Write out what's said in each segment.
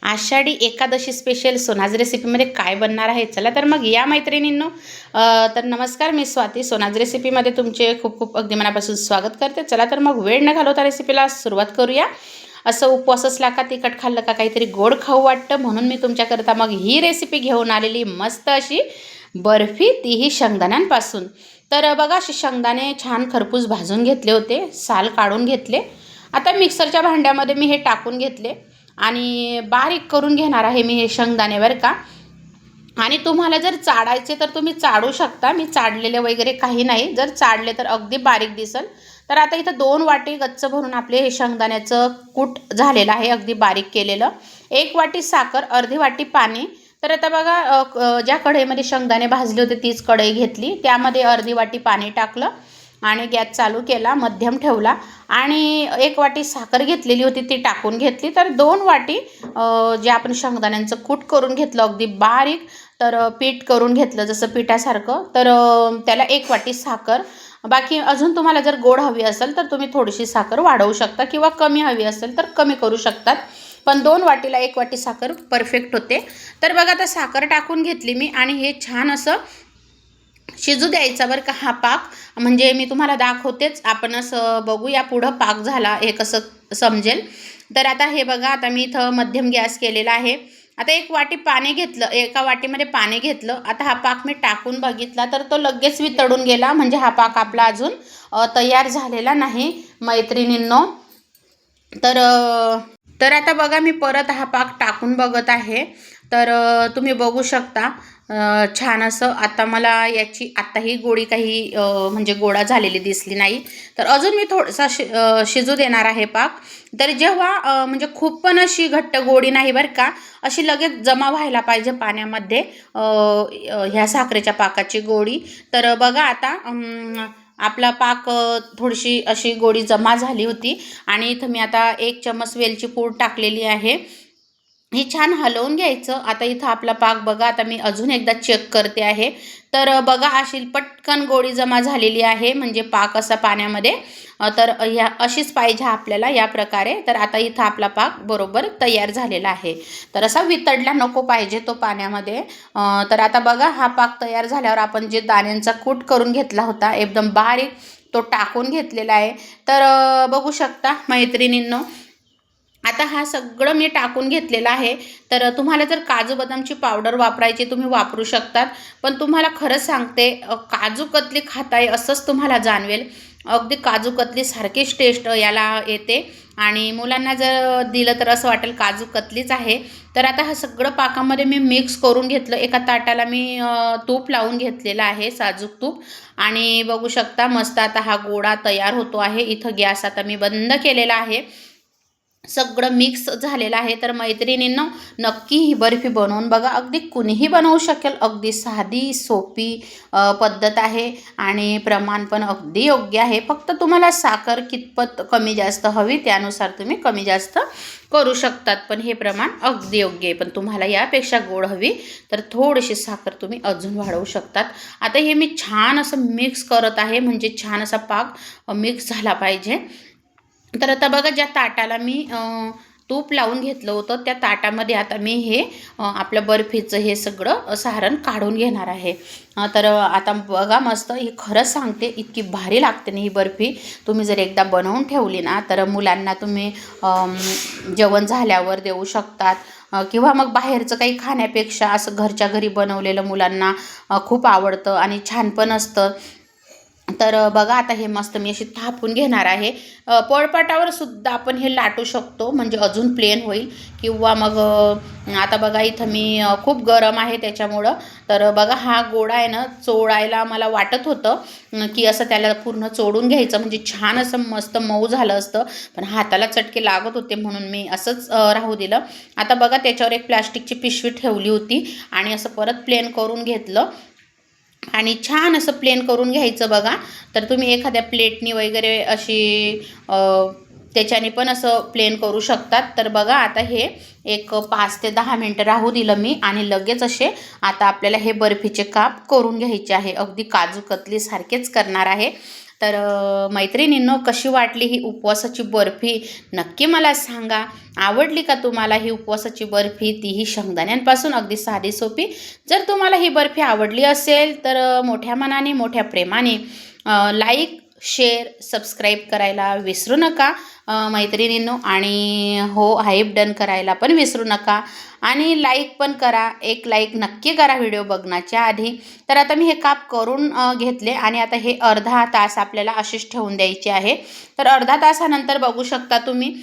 Ashadhi Ekadashi special सोनाज रेसिपीमध्ये काय बनणार आहे, चला तर मग या मैत्रिणींनो. तर नमस्कार, मी स्वाती सोनाज रेसिपीमध्ये तुमचे खूप खूप अगदी मनापासून स्वागत करते. चला तर मग वेळ न घालवता रेसिपीला सुरुवात करूया. असं उपवास असला का तिखट खाल्लं का काहीतरी गोड खाऊ वाटतं, म्हणून मी तुमच्याकरता मग ही रेसिपी घेऊन आलेली, मस्त अशी बर्फी, तीही शेंगदाण्यांपासून. तर बघा, असे शेंगदाणे छान खरपूस भाजून घेतले होते, साल काढून घेतले. आता मिक्सरच्या भांड्यामध्ये मी हे टाकून घेतले आणि बारीक करून घेणार आहे मी हे शेंगदाणे, बरं का. आणि तुम्हाला जर चाडायचे तर तुम्ही चाडू शकता, मी चाडलेले वगैरे काही नाही. जर चाडले तर अगदी बारीक दिसल. तर आता इथं 2 वाटी गच्च भरून आपले हे शेंगदाण्याचं कूट झालेलं आहे, अगदी बारीक केलेलं. 1 वाटी साखर, अर्धी वाटी पाणी. तर आता बघा, ज्या कढईमध्ये शेंगदाणे भाजले होते तीच कढई घेतली, त्यामध्ये अर्धी वाटी पाणी टाकलं आणि गॅस चालू केला, मध्यम ठेवला आणि 1 वाटी साखर घेतलेली होती ती टाकून घेतली. तर 2 वाटी जे आपण शेंगदाण्यांचं कूट करून घेतलं अगदी बारीक, तर पीठ करून घेतलं जसं पिठासारखं. तर त्याला 1 वाटी साखर. बाकी अजून तुम्हाला जर गोड हवी असेल तर तुम्ही थोडीशी साखर वाढवू शकता, किंवा कमी हवी असेल तर कमी करू शकतात. पण 2 वाटीला 1 वाटी साखर परफेक्ट होते. तर बघा, आता साखर टाकून घेतली मी आणि हे छान असं शिजू द्यायचा, बरं का. हा पाक म्हणजे मी तुम्हाला दाखवतेच, आपण असं बघूया पुढं पाक झाला हे कसं समजेल. तर आता हे बघा, आता मी इथं मध्यम गॅस केलेला आहे. आता 1 वाटी पाणी घेतलं, एका वाटीमध्ये पाणी घेतलं. आता हा पाक मी टाकून बघितला तर तो लगेच वितळून गेला, म्हणजे हा पाक आपला अजून तयार झालेला नाही मैत्रिणींनो. तर तर आता बघा, मी परत हा पाक टाकून बघत आहे. तर तुम्ही बघू शकता, छान असं. आता मला याची आत्ताही गोडी काही म्हणजे गोळा झालेली दिसली नाही. तर अजून मी थोडासा शिजू देणार आहे पाक. तर जेव्हा म्हणजे खूप पण अशी घट्ट गोडी नाही, बरं का, अशी लगेच जमा व्हायला पाहिजे पाण्यामध्ये ह्या साखरेच्या पाकाची गोडी. तर बघा आता आपला पाक थोडीशी अशी गोडी जमा झाली होती आणि इथं मी आता 1 चम्मच वेलची पूड टाकलेली आहे. हे छान हलवून घ्यायचं. आता इथं आपला पाक बघा, आता मी अजून एकदा चेक करते आहे. तर बघा, अशी पटकन गोडी जमा झालेली आहे, म्हणजे पाक असा पाण्यामध्ये. तर ह्या अशीच पाहिजे आपल्याला, या प्रकारे. तर आता इथं आपला पाक बरोबर तयार झालेला आहे. तर असा वितळला नको पाहिजे तो पाण्यामध्ये. तर आता बघा, हा पाक तयार झाल्यावर आपण जे दाण्यांचा कूट करून घेतला होता एकदम बारीक, तो टाकून घेतलेला आहे. तर बघू शकता मैत्रिणींनो, आता हा सगळं मी टाकून घेतलेलं आहे. तर तुम्हाला जर काजू बदामची पावडर वापरायची तुम्ही वापरू शकतात. पण तुम्हाला खरं सांगते, काजू कतली खाताय असंच तुम्हाला जाणवेल. अगदी काजू कतली सारखीच टेस्ट याला येते आणि मुलांना जर दिलं तर असं वाटेल काजू कतलीच आहे. तर आता हा सगळं पाकामध्ये मी मिक्स करून घेतलं. एका ताटाला मी तूप लावून घेतलेलं आहे, साजूक तूप. आणि बघू शकता, मस्त आता हा गोळा तयार होतो आहे. इथं गॅस आता मी बंद केलेला आहे. सगळं मिक्स झालेलं आहे. तर मैत्रिणींनो, नक्की ही बर्फी बनवून बघा. अगदी कुणीही बनवू शकेल. अगदी साधी सोपी पद्धत आहे आणि प्रमाण पण अगदी योग्य आहे. फक्त तुम्हाला साखर कितपत कमी जास्त हवी त्यानुसार तुम्ही कमी जास्त करू शकतात. पण हे प्रमाण अगदी योग्य आहे. पण तुम्हाला यापेक्षा गोड हवी तर थोडीशी साखर तुम्ही अजून वाढवू शकतात. आता हे मी छान असं मिक्स करत आहे, म्हणजे छान असा पाक मिक्स झाला पाहिजे. तर आता बघा, ज्या ताटाला मी तूप लावून घेतलं होतं त्या ताटामध्ये आता मी हे आपलं बर्फीचं हे सगळं सारण काढून घेणार आहे. तर आता बघा, मस्त. ही खरंच सांगते, इतकी भारी लागते ना ही बर्फी. तुम्ही जर एकदा बनवून ठेवली ना, तर मुलांना तुम्ही जेवण झाल्यावर देऊ शकतात, किंवा मग बाहेरचं काही खाण्यापेक्षा असं घरच्या घरी बनवलेलं मुलांना खूप आवडतं आणि छान पण असतं. तर बघा, आता हे मस्त मी अशी थापून घेणार आहे. पोळपाटावर सुद्धा आपण हे लाटू शकतो, म्हणजे अजून प्लेन होईल. किंवा मग आता बघा, इथं मी खूप गरम आहे त्याच्यामुळं. तर बघा, हा गोळा आहे ना, चोळायला मला वाटत होतं की असं त्याला पूर्ण चोळून घ्यायचं, म्हणजे छान असं मस्त मऊ झालं असतं. पण हाताला चटके लागत होते म्हणून मी असंच राहू दिलं. आता बघा, त्याच्यावर एक प्लास्टिकची पिशवी ठेवली होती आणि असं परत प्लेन करून घेतलं आणि छान असं प्लेन करून घ्यायचं बघा. तर तुम्ही एखाद्या प्लेटनी वगैरे अशी त्याच्याने पण असं प्लेन करू शकतात. तर बघा, आता हे एक 5 ते 10 मिनटं राहू दिलं मी आणि लगेच असे आता आपल्याला हे बर्फीचे काप करून घ्यायचे आहे. अगदी काजू कतली सारखेच करणार आहे. तर मैत्रिणींनो, कशी वाटली ही उपवासाची बर्फी नक्की मला सांगा. आवडली का तुम्हाला ही उपवासाची बर्फी, तीही शेंगदाण्यांपासून अगदी साधी सोपी. जर तुम्हाला ही बर्फी आवडली असेल तर मोठ्या मनाने मोठ्या प्रेमाने लाईक शेअर सबस्क्राईब करायला विसरू नका मैत्रिणींनो. आणि हो, हाईप डन करायला पण विसरू नका. आणि लाईक पण करा, एक लाईक नक्की करा व्हिडिओ बघण्याच्या आधी. तर आता मी हे काप करून घेतले आणि आता हे अर्धा तास आपल्याला अशीच ठेवून द्यायची आहे. तर अर्धा तासानंतर बघू शकता तुम्ही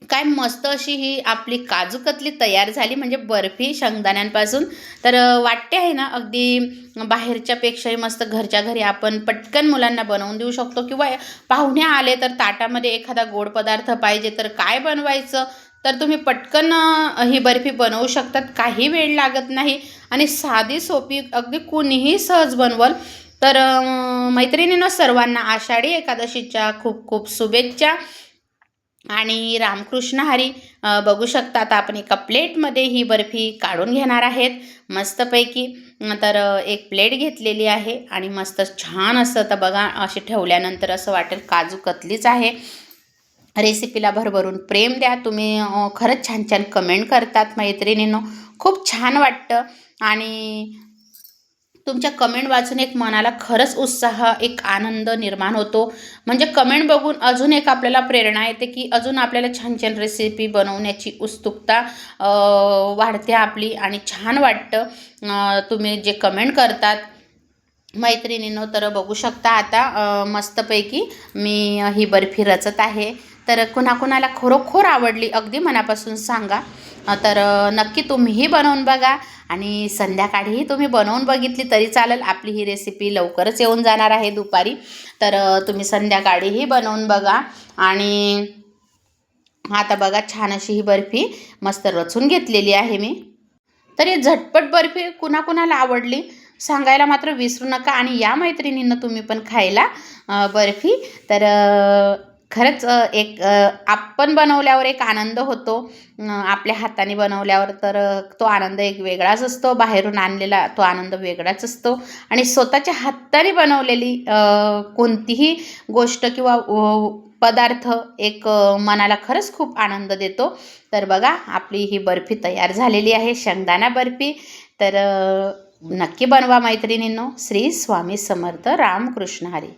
काय मस्त अशी ही आपली काजू कतली तयार झाली, म्हणजे बर्फी शेंगदाण्यांपासून. तर वाटते आहे ना, अगदी बाहेरच्यापेक्षाही मस्त घरच्या घरी आपण पटकन मुलांना बनवून देऊ शकतो. किंवा पाहुणे आले तर ताटामध्ये एखादा गोड पदार्थ पाहिजे, तर काय बनवायचं, तर तुम्ही पटकन ही बर्फी बनवू शकतात. काही वेळ लागत नाही आणि साधी सोपी, अगदी कुणीही सहज बनवल. तर मैत्रिणींनो, सर्वांना आषाढी एकादशीच्या खूप खूप शुभेच्छा आणि रामकृष्ण हरी. बघू शकता आता आपण एका प्लेटमध्ये ही बर्फी काढून घेणार आहेत मस्तपैकी. तर एक प्लेट घेतलेली आहे आणि मस्त छान असं, तर बघा अशी ठेवल्यानंतर असं वाटेल काजू कतलीच आहे. रेसिपीला भरभरून प्रेम द्या तुम्ही. खरंच छान छान कमेंट करतात मैत्रिणींनो, खूप छान वाटतं. आणि तुमच्या कमेंट वाचून एक मनाला खरंच उत्साह, एक आनंद निर्माण होतो. म्हणजे कमेंट बघून अजून एक आपल्याला प्रेरणा येते की अजून आपल्याला छान छान रेसिपी बनवण्याची उत्सुकता वाढते आपली आणि छान वाटतं तुम्ही जे कमेंट करतात मैत्रिणींनो. तर बघू शकता आता मस्तपैकी मी ही बर्फी रचत आहे. तर कुणाकुणाला खरोखर आवडली अगदी मनापासून सांगा. तर नक्की तुम्हीही बनवून बघा आणि संध्याकाळीही तुम्ही बनवून बघितली तरी चालेल. आपली ही रेसिपी लवकरच येऊन जाणार आहे दुपारी. तर तुम्ही संध्याकाळीही बनवून बघा. आणि आता बघा छान अशी ही बर्फी मस्त रचून घेतलेली आहे मी. तर ही झटपट बर्फी कुणाकुणाला आवडली सांगायला मात्र विसरू नका. आणि या मैत्रिणींना तुम्ही पण खायला बर्फी. तर खरंच एक आपण बनवल्यावर एक आनंद होतो, आपल्या हाताने बनवल्यावर तर तो आनंद एक वेगळाच असतो. बाहेरून आणलेला तो आनंद वेगळाच असतो. आणि स्वतःच्या हाताने बनवलेली कोणतीही गोष्ट किंवा पदार्थ एक मनाला खरंच खूप आनंद देतो. तर बघा आपली ही बर्फी तयार झालेली आहे, शेंगदाणा बर्फी. तर नक्की बनवा मैत्रिणींनो. श्री स्वामी समर्थ. रामकृष्ण हरी.